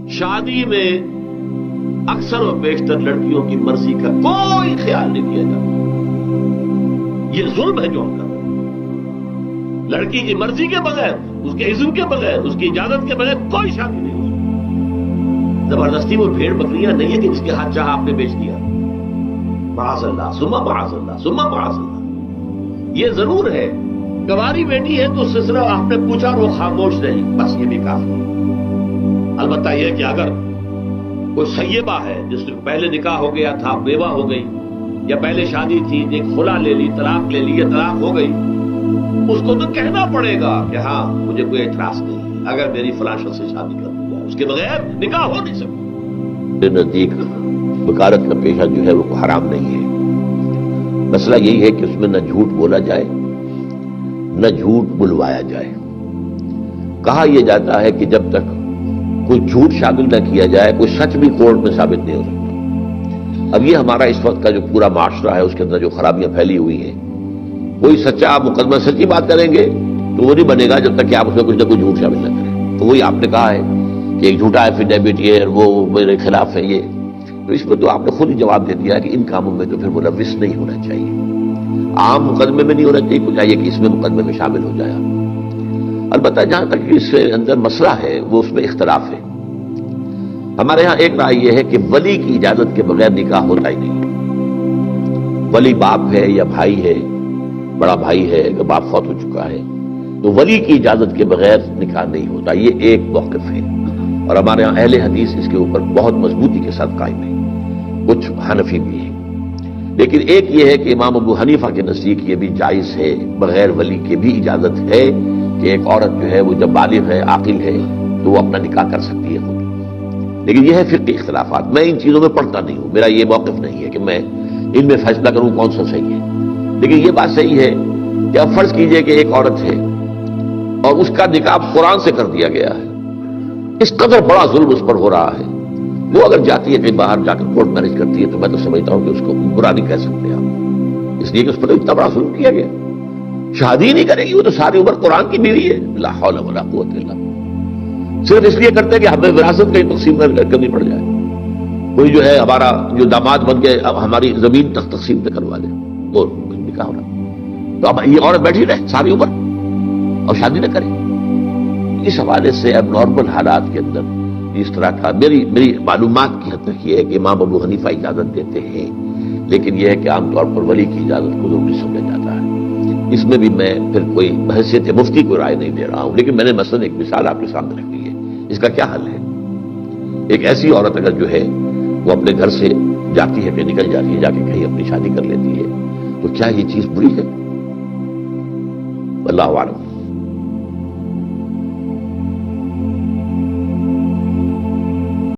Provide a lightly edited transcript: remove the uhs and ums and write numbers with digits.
شادی میں اکثر و بیشتر لڑکیوں کی مرضی کا کوئی خیال نہیں کیا جاتا. یہ ظلم ہے جو ہم کر رہے ہیں. لڑکی کی مرضی کے بغیر، اس کے اذن کے بغیر، اس کی اجازت کے بغیر کوئی شادی نہیں ہو سکتی. زبردستی وہ بھیڑ بکریاں نہیں ہے کہ جس کے ہاتھ چاہا آپ نے بیچ دیا. معاذ اللہ ثم معاذ اللہ ثم معاذ اللہ. یہ ضرور ہے گواری بیٹی ہے تو اس سے صرف آپ نے پوچھا اور وہ خاموش رہی، بس یہ بھی کافی ہے. البتہ یہ کہ اگر کوئی سیبہ ہے جس سے پہلے نکاح ہو گیا تھا، بیوہ ہو گئی، یا پہلے شادی تھی ایک خلا لے لی، طلاق لے لی یا طلاق ہو گئی، اس کو تو کہنا پڑے گا کہ ہاں مجھے کوئی اعتراض نہیں اگر میری فلاں شخص سے شادی کر دی جائے، اس کے بغیر نکاح ہو نہیں سکتا. میرے نزدیک بکارت کا پیشہ جو ہے وہ حرام نہیں ہے. مسئلہ یہی ہے کہ اس میں نہ جھوٹ بولا جائے نہ جھوٹ بلوایا جائے. کہا یہ جاتا ہے کہ جب تک کوئی جھوٹ شامل نہ کیا جائے کوئی سچ بھی کورٹ میں ثابت نہیں ہو سکتا. اب یہ ہمارا اس وقت کا جو پورا معاشرہ ہے اس کے اندر جو خرابیاں پھیلی ہوئی ہیں، کوئی سچا آپ مقدمہ سچی بات کریں گے تو وہ نہیں بنے گا جب تک کہ آپ اس میں کچھ نہ کچھ جھوٹ شامل نہ کریں. تو وہی آپ نے کہا ہے کہ ایک جھوٹا ایفیڈیوٹ یہ وہ میرے خلاف ہے، یہ تو اس میں تو آپ نے خود ہی جواب دے دیا کہ ان کاموں میں تو پھر ملوث نہیں ہونا چاہیے. عام مقدمے میں نہیں ہونا چاہیے، کچھ چاہیے کہ اس میں مقدمے میں شامل ہو جائے. البتہ جہاں تک اس کے اندر مسئلہ ہے وہ اس میں اختلاف ہے. ہمارے ہاں ایک رائے یہ ہے کہ ولی کی اجازت کے بغیر نکاح ہوتا ہی نہیں. ولی باپ ہے یا بھائی ہے، بڑا بھائی ہے، اگر باپ فوت ہو چکا ہے تو ولی کی اجازت کے بغیر نکاح نہیں ہوتا. یہ ایک موقف ہے اور ہمارے ہاں اہل حدیث اس کے اوپر بہت مضبوطی کے ساتھ قائم ہے، کچھ حنفی بھی ہیں. لیکن ایک یہ ہے کہ امام ابو حنیفہ کے نزدیک یہ بھی جائز ہے، بغیر ولی کے بھی اجازت ہے کہ ایک عورت جو ہے وہ جب بالغ ہے، عاقل ہے، تو وہ اپنا نکاح کر سکتی ہے خود. لیکن یہ ہے فقہی اختلافات. میں ان چیزوں میں پڑھتا نہیں ہوں، میرا یہ موقف نہیں ہے کہ میں ان میں فیصلہ کروں کون سا صحیح ہے. لیکن یہ بات صحیح ہے کہ اب فرض کیجئے کہ ایک عورت ہے اور اس کا نکاح قرآن سے کر دیا گیا ہے، اس قدر بڑا ظلم اس پر ہو رہا ہے، وہ اگر جاتی ہے کہیں باہر جا کر کورٹ میرج کرتی ہے تو میں تو سمجھتا ہوں کہ اس کو برا نہیں کہہ سکتے آپ، اس لیے کہ اس پر اتنا بڑا ظلم کیا گیا. شادی نہیں کرے گی، وہ تو ساری عمر قرآن کی بیوی ہے. لا حول ولا قوت الا باللہ. صرف اس لیے کرتے ہیں کہ ہمیں وراثت کہیں تقسیم کرنی پڑ جائے، کوئی جو ہے ہمارا جو داماد بن کے اب ہماری زمین تک تقسیم نہ کروا دے، وہ نکاح ہو رہا. تو اب یہ عورت بیٹھی رہے ساری عمر اور شادی نہ کرے. اس حوالے سے اب نارمل حالات کے اندر اس طرح کا میری معلومات کی حد تک یہ ہے کہ امام ابو حنیفہ اجازت دیتے ہیں، لیکن یہ ہے کہ عام طور پر ولی کی اجازت کو ضروری سمجھا جاتا ہے. اس میں بھی میں پھر کوئی بحیثیت مفتی کو رائے نہیں دے رہا ہوں، لیکن میں نے مثلا ایک مثال آپ کے سامنے رکھ دی ہے. اس کا کیا حل ہے؟ ایک ایسی عورت اگر جو ہے وہ اپنے گھر سے جاتی ہے، کہ نکل جاتی ہے، جا کے کہیں اپنی شادی کر لیتی ہے، تو کیا یہ چیز بری ہے؟ واللہ اعلم.